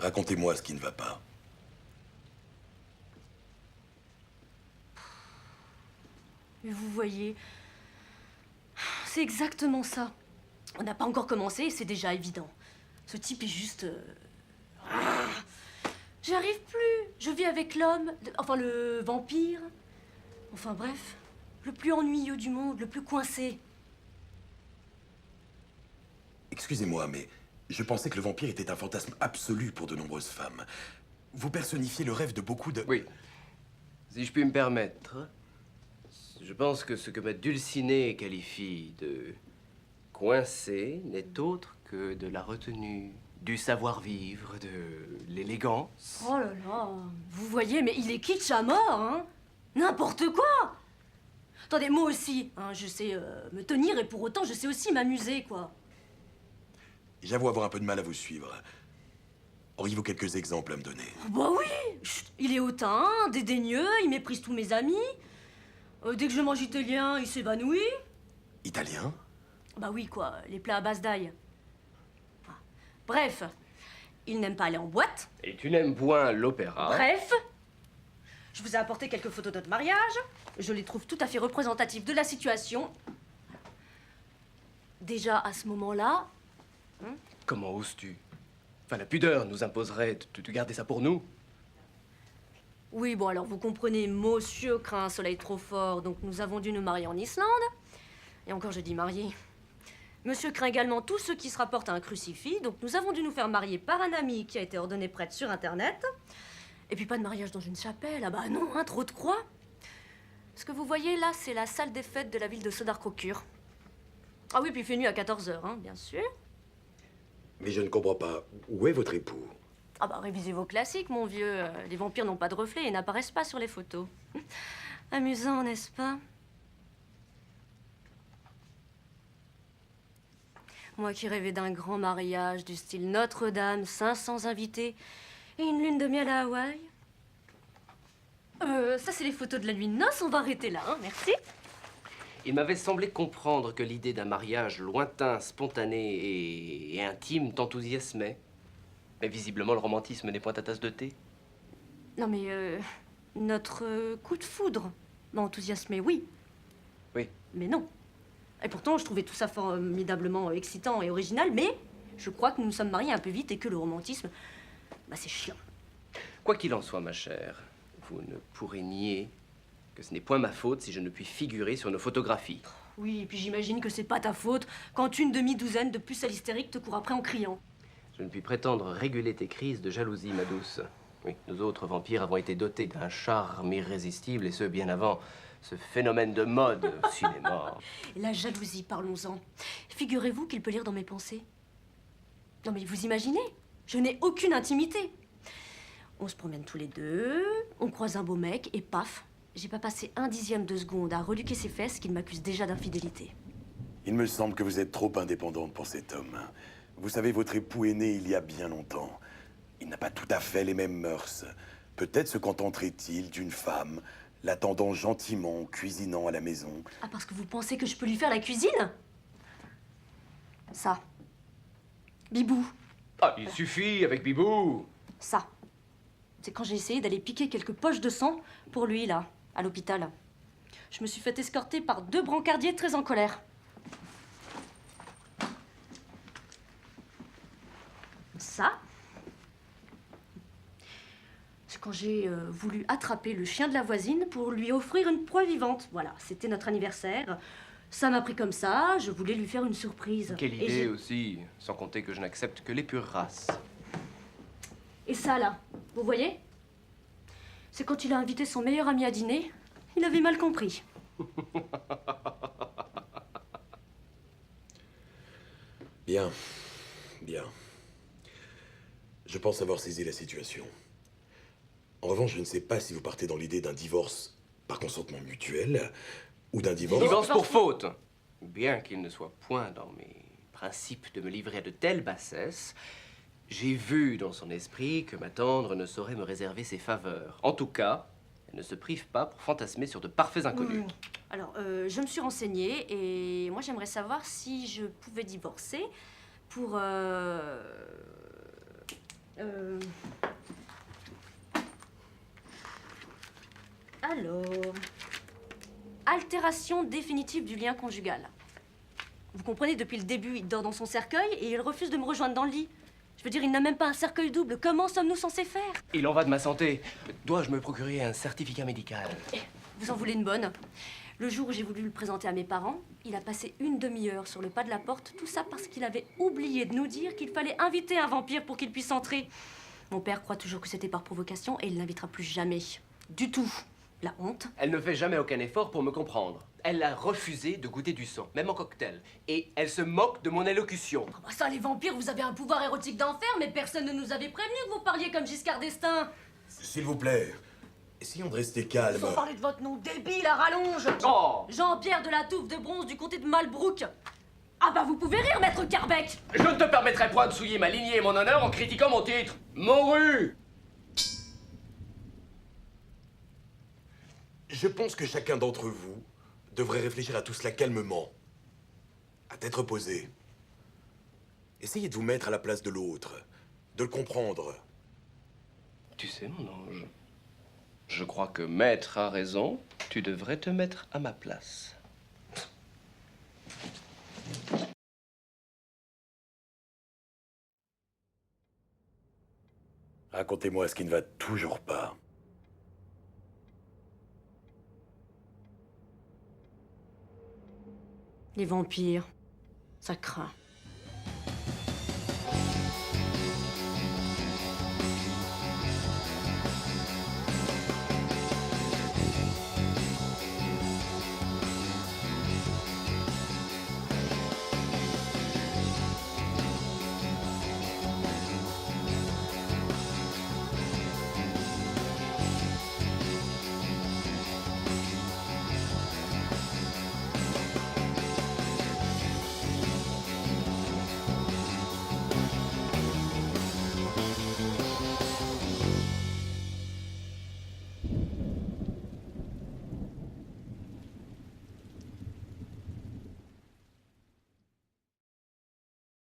Racontez-moi ce qui ne va pas. Mais vous voyez, c'est exactement ça. On n'a pas encore commencé et c'est déjà évident. Ce type est juste... J'y arrive plus. Je vis avec l'homme, enfin le vampire. Enfin bref, le plus ennuyeux du monde, le plus coincé. Excusez-moi, mais je pensais que le vampire était un fantasme absolu pour de nombreuses femmes. Vous personnifiez le rêve de beaucoup de... Oui. Si je puis me permettre, je pense que ce que ma Dulcinée qualifie de coincé n'est autre que de la retenue, du savoir-vivre, de l'élégance. Oh là là, vous voyez, mais il est kitsch à mort, hein. N'importe quoi. Attendez, moi aussi, hein, je sais me tenir et pour autant, je sais aussi m'amuser, quoi. J'avoue avoir un peu de mal à vous suivre. Auriez-vous quelques exemples à me donner? Bah oui, chut, il est hautain, dédaigneux, il méprise tous mes amis. Dès que je mange italien, il s'évanouit. Italien? Bah oui, quoi, les plats à base d'ail. Enfin, bref, il n'aime pas aller en boîte. Et tu n'aimes point l'opéra. Bref, je vous ai apporté quelques photos de notre mariage. Je les trouve tout à fait représentatives de la situation. Déjà, à ce moment-là... Comment oses-tu? Enfin, la pudeur nous imposerait de garder ça pour nous. Oui, bon, alors vous comprenez, monsieur craint un soleil trop fort, donc nous avons dû nous marier en Islande. Et encore, je dis marier. Monsieur craint également tout ce qui se rapporte à un crucifix, donc nous avons dû nous faire marier par un ami qui a été ordonné prêtre sur Internet. Et puis pas de mariage dans une chapelle, ah bah non, hein, trop de croix. Ce que vous voyez là, c'est la salle des fêtes de la ville de Sodarkrokur. Ah oui, puis il fait nuit à 14h, hein, bien sûr. Mais je ne comprends pas. Où est votre époux? Ah bah révisez vos classiques, mon vieux. Les vampires n'ont pas de reflets et n'apparaissent pas sur les photos. Amusant, n'est-ce pas? Moi qui rêvais d'un grand mariage du style Notre-Dame, 500 invités et une lune de miel à Hawaï. Ça c'est les photos de la nuit de noces, on va arrêter là, hein, merci. Il m'avait semblé comprendre que l'idée d'un mariage lointain, spontané et intime t'enthousiasmait. Mais visiblement, le romantisme n'est point ta tasse de thé. Non mais notre coup de foudre m'a enthousiasmé, oui. Oui. Mais non. Et pourtant, je trouvais tout ça formidablement excitant et original, mais je crois que nous nous sommes mariés un peu vite et que le romantisme, bah c'est chiant. Quoi qu'il en soit, ma chère, vous ne pourrez nier que ce n'est point ma faute si je ne puis figurer sur nos photographies. Oui, et puis j'imagine que c'est pas ta faute quand une demi-douzaine de puces à l'hystérique te court après en criant. Je ne puis prétendre réguler tes crises de jalousie, ma douce. Oui, nous autres vampires avons été dotés d'un charme irrésistible, et ce, bien avant ce phénomène de mode au cinéma. Et la jalousie, parlons-en. Figurez-vous qu'il peut lire dans mes pensées. Non mais vous imaginez? Je n'ai aucune intimité. On se promène tous les deux, on croise un beau mec, et paf, j'ai pas passé un dixième de seconde à reluquer ses fesses qu'il m'accuse déjà d'infidélité. Il me semble que vous êtes trop indépendante pour cet homme. Vous savez, votre époux est né il y a bien longtemps. Il n'a pas tout à fait les mêmes mœurs. Peut-être se contenterait-il d'une femme, l'attendant gentiment, cuisinant à la maison. Ah, parce que vous pensez que je peux lui faire la cuisine? Ça. Bibou. Ah, il suffit avec Bibou. Ça. C'est quand j'ai essayé d'aller piquer quelques poches de sang pour lui, là, à l'hôpital. Je me suis fait escorter par 2 brancardiers très en colère. Ça. C'est quand j'ai voulu attraper le chien de la voisine pour lui offrir une proie vivante. Voilà, c'était notre anniversaire. Ça m'a pris comme ça, je voulais lui faire une surprise. Quelle idée aussi, sans compter que je n'accepte que les pures races. Et ça, là, vous voyez? C'est quand il a invité son meilleur ami à dîner. Il avait mal compris. Bien, bien. Je pense avoir saisi la situation. En revanche, je ne sais pas si vous partez dans l'idée d'un divorce par consentement mutuel ou d'un divorce... Divorce pour faute. Bien qu'il ne soit point dans mes principes de me livrer à de telles bassesses, j'ai vu dans son esprit que ma tendre ne saurait me réserver ses faveurs. En tout cas, elle ne se prive pas pour fantasmer sur de parfaits inconnus. Alors, je me suis renseignée et moi j'aimerais savoir si je pouvais divorcer pour Alors... Altération définitive du lien conjugal. Vous comprenez, depuis le début, il dort dans son cercueil et il refuse de me rejoindre dans le lit. Je veux dire, il n'a même pas un cercueil double. Comment sommes-nous censés faire? Il en va de ma santé. Dois-je me procurer un certificat médical? Vous en voulez une bonne? Le jour où j'ai voulu le présenter à mes parents, il a passé une demi-heure sur le pas de la porte, tout ça parce qu'il avait oublié de nous dire qu'il fallait inviter un vampire pour qu'il puisse entrer. Mon père croit toujours que c'était par provocation et il l'invitera plus jamais. Du tout. La honte. Elle ne fait jamais aucun effort pour me comprendre. Elle a refusé de goûter du sang, même en cocktail. Et elle se moque de mon élocution. Ah bah ça, les vampires, vous avez un pouvoir érotique d'enfer, mais personne ne nous avait prévenu que vous parliez comme Giscard d'Estaing. S'il vous plaît, essayons de rester calmes. Sans parler de votre nom débile à rallonge. Oh! Jean-Pierre de la Touffe de Bronze du comté de Malbrook. Ah bah vous pouvez rire, maître Carbec. Je ne te permettrai point de souiller ma lignée et mon honneur en critiquant mon titre. Morue! Je pense que chacun d'entre vous devrait réfléchir à tout cela calmement, à tête reposée. Essayez de vous mettre à la place de l'autre, de le comprendre. Tu sais, mon ange, je crois que Maître a raison. Tu devrais te mettre à ma place. Racontez-moi ce qui ne va toujours pas. Les vampires, ça craint.